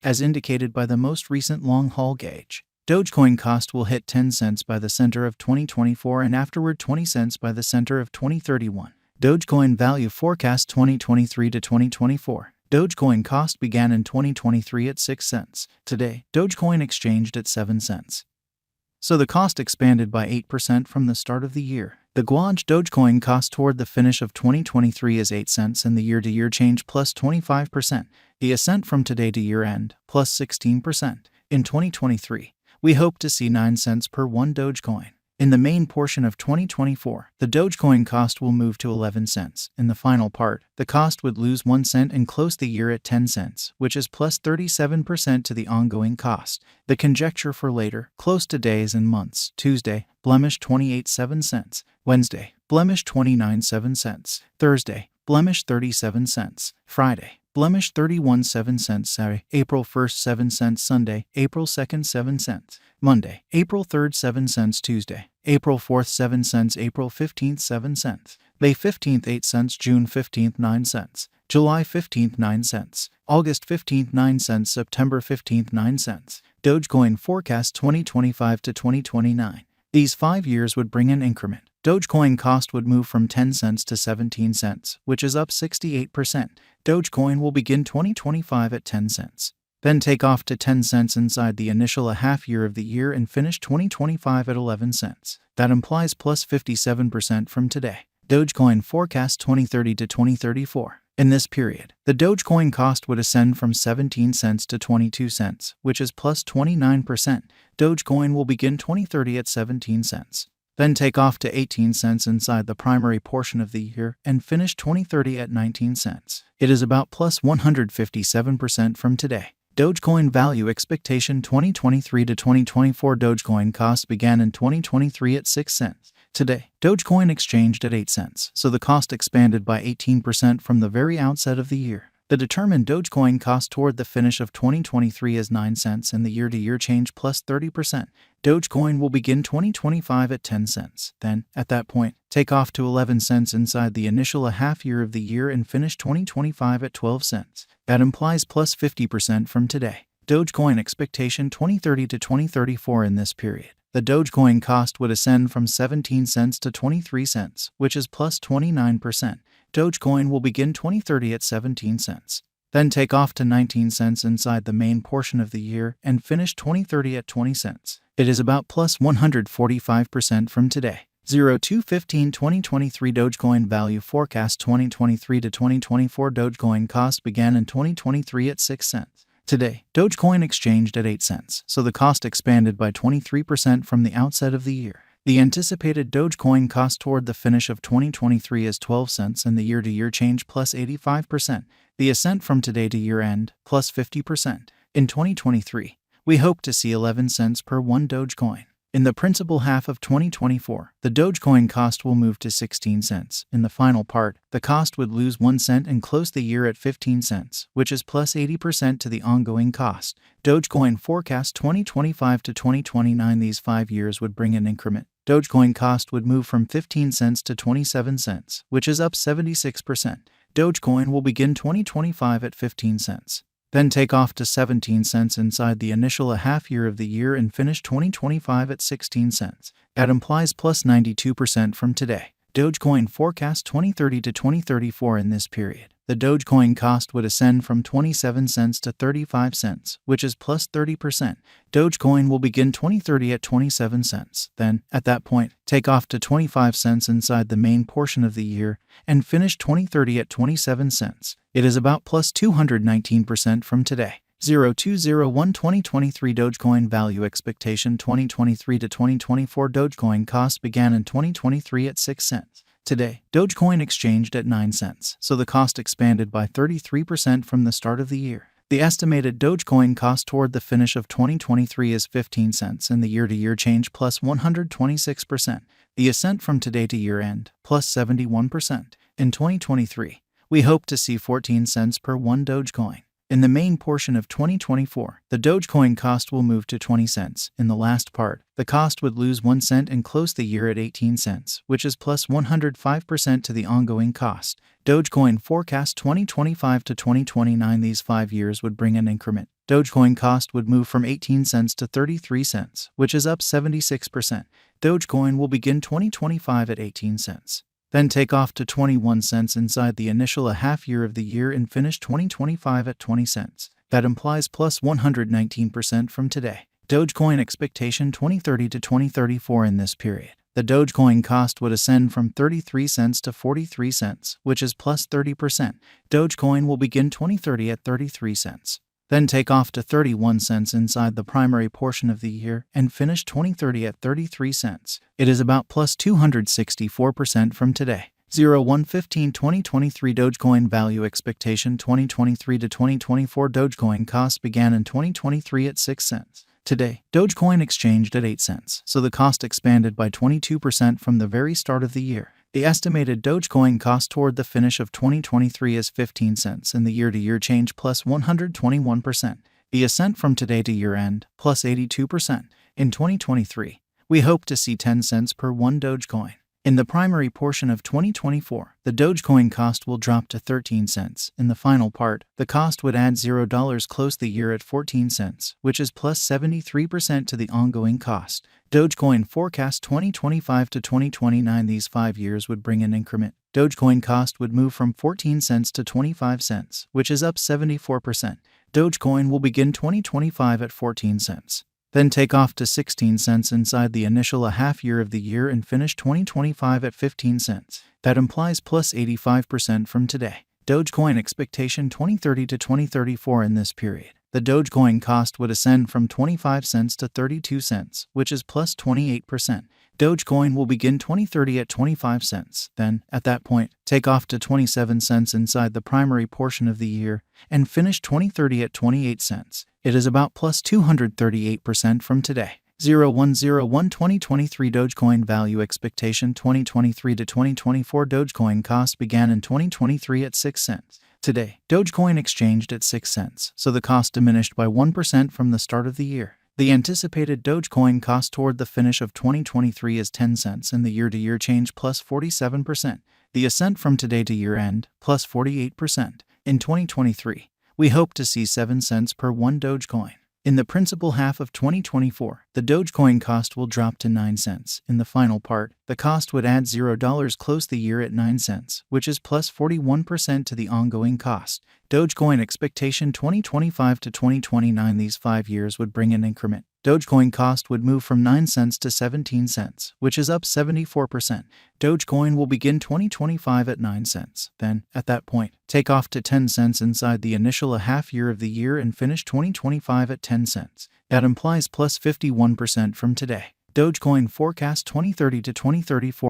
as indicated by the most recent long-haul gauge. Dogecoin cost will hit 10 cents by the center of 2024 and afterward 20 cents by the center of 2031. Dogecoin value forecast 2023 to 2024. Dogecoin cost began in 2023 at 6 cents. Today, Dogecoin exchanged at 7 cents. So the cost expanded by 8% from the start of the year. The gauge Dogecoin cost toward the finish of 2023 is 8 cents and the year-to-year change plus 25%. The ascent from today to year-end plus 16%. In 2023, we hope to see 9 cents per one Dogecoin. In the main portion of 2024, the Dogecoin cost will move to 11 cents. In the final part, the cost would lose 1 cent and close the year at 10 cents, which is plus 37% to the ongoing cost. The conjecture for later, close to days and months: Tuesday, blemish 28.7 cents. Wednesday, blemish 29.7 cents. Thursday, blemish 37 cents. Friday, blemish 31.7 cents. Saturday, April 1st 7 cents. Sunday, April 2nd 7 cents. Monday, April 3rd 7 cents. Tuesday, April 4th 7 cents. April 15th 7 cents. May 15th 8 cents. June 15th 9 cents. July 15th 9 cents. August 15th 9 cents. September 15th 9 cents. Dogecoin forecast 2025 to 2029. These 5 years would bring an increment. Dogecoin cost would move from 10 cents to 17 cents, which is up 68%. Dogecoin will begin 2025 at 10 cents. Then take off to 10 cents inside the initial half year of the year and finish 2025 at 11 cents. That implies plus 57% from today. Dogecoin forecast 2030 to 2034. In this period, the Dogecoin cost would ascend from 17 cents to 22 cents, which is plus 29%. Dogecoin will begin 2030 at 17 cents. Then take off to 18 cents inside the primary portion of the year and finish 2030 at 19 cents. It is about plus 157% from today. Dogecoin value expectation 2023 to 2024. Dogecoin cost began in 2023 at 6 cents. Today, Dogecoin exchanged at 8 cents, so the cost expanded by 18% from the very outset of the year. The determined Dogecoin cost toward the finish of 2023 is 9 cents and the year-to-year change plus 30%. Dogecoin will begin 2025 at 10 cents. Then, at that point, take off to 11 cents inside the initial half year of the year and finish 2025 at 12 cents. That implies plus 50% from today. Dogecoin expectation 2030 to 2034. In this period, the Dogecoin cost would ascend from 17 cents to 23 cents, which is plus 29%. Dogecoin will begin 2030 at 17 cents. Then take off to 19 cents inside the main portion of the year and finish 2030 at 20 cents. It is about plus 145% from today. 02/15/2023 Dogecoin value forecast 2023 to 2024. Dogecoin cost began in 2023 at 6 cents. Today, Dogecoin exchanged at 8 cents, so the cost expanded by 23% from the outset of the year. The anticipated Dogecoin cost toward the finish of 2023 is 12 cents and the year-to-year change plus 85%. The ascent from today to year-end plus 50%. In 2023, we hope to see 11 cents per one Dogecoin. In the principal half of 2024, the Dogecoin cost will move to 16 cents. In the final part, the cost would lose 1 cent and close the year at 15 cents, which is plus 80% to the ongoing cost. Dogecoin forecast 2025 to 2029. These 5 years would bring an increment. Dogecoin cost would move from 15 cents to 27 cents, which is up 76%. Dogecoin will begin 2025 at 15 cents. Then take off to 17 cents inside the initial half year of the year and finish 2025 at 16 cents. That implies plus 92% from today. Dogecoin forecast 2030 to 2034. In this period, the Dogecoin cost would ascend from 27 cents to 35 cents, which is plus 30%. Dogecoin will begin 2030 at 27 cents. Then, at that point, take off to 25 cents inside the main portion of the year and finish 2030 at 27 cents. It is about plus 219% from today. 02/01/2023 Dogecoin value expectation 2023 to 2024. Dogecoin cost began in 2023 at 6 cents. Today, Dogecoin exchanged at 9 cents, so the cost expanded by 33% from the start of the year. The estimated Dogecoin cost toward the finish of 2023 is 15 cents and the year-to-year change plus 126%. The ascent from today to year-end plus 71%. In 2023, we hope to see 14 cents per one Dogecoin. In the main portion of 2024, the Dogecoin cost will move to 20 cents. In the last part, the cost would lose 1 cent and close the year at 18 cents, which is plus 105% to the ongoing cost. Dogecoin forecast 2025 to 2029. These 5 years would bring an increment. Dogecoin cost would move from 18 cents to 33 cents, which is up 76%. Dogecoin will begin 2025 at 18 cents. Then take off to 21 cents inside the initial half year of the year and finish 2025 at 20 cents. That implies plus 119% from today. Dogecoin expectation 2030 to 2034. In this period, the Dogecoin cost would ascend from 33 cents to 43 cents, which is plus 30%. Dogecoin will begin 2030 at 33 cents. Then take off to 31 cents inside the primary portion of the year and finish 2030 at 33 cents. It is about plus 264% from today. 01/15/2023 Dogecoin value expectation 2023 to 2024 Dogecoin cost began in 2023 at 6 cents. Today, Dogecoin exchanged at 8 cents, so the cost expanded by 22% from the very start of the year. The estimated Dogecoin cost toward the finish of 2023 is 15 cents and the year-to-year change plus 121%. The ascent from today to year-end plus 82%. In 2023, we hope to see 10 cents per 1 Dogecoin. In the primary portion of 2024, the Dogecoin cost will drop to 13 cents. In the final part, the cost would add $0, close the year at 14 cents, which is plus 73% to the ongoing cost. Dogecoin forecast 2025 to 2029. These 5 years would bring an increment. Dogecoin cost would move from 14 cents to 25 cents, which is up 74%. Dogecoin will begin 2025 at 14 cents. Then take off to 16 cents inside the initial half year of the year and finish 2025 at 15 cents. That implies plus 85% from today. Dogecoin expectation 2030 to 2034. In this period, the Dogecoin cost would ascend from 25 cents to 32 cents, which is plus 28%. Dogecoin will begin 2030 at 25 cents. Then, at that point, take off to 27 cents inside the primary portion of the year and finish 2030 at 28 cents. It is about plus 238% from today. 01/01/2023 Dogecoin value expectation 2023 to 2024 Dogecoin cost began in 2023 at 6 cents. Today, Dogecoin exchanged at 6 cents, so the cost diminished by 1% from the start of the year. The anticipated Dogecoin cost toward the finish of 2023 is 10 cents and the year-to-year change plus 47%. The ascent from today to year-end plus 48%. In 2023, we hope to see 7 cents per 1 Dogecoin. In the principal half of 2024, the Dogecoin cost will drop to 9 cents. In the final part, the cost would add $0, close the year at 9 cents, which is plus 41% to the ongoing cost. Dogecoin expectation 2025 to 2029. These 5 years would bring an increment. Dogecoin cost would move from 9 cents to 17 cents, which is up 74%. Dogecoin will begin 2025 at 9 cents. Then, at that point, take off to 10 cents inside the initial half year of the year and finish 2025 at 10 cents. That implies plus 51% from today. Dogecoin forecast 2030 to 2034.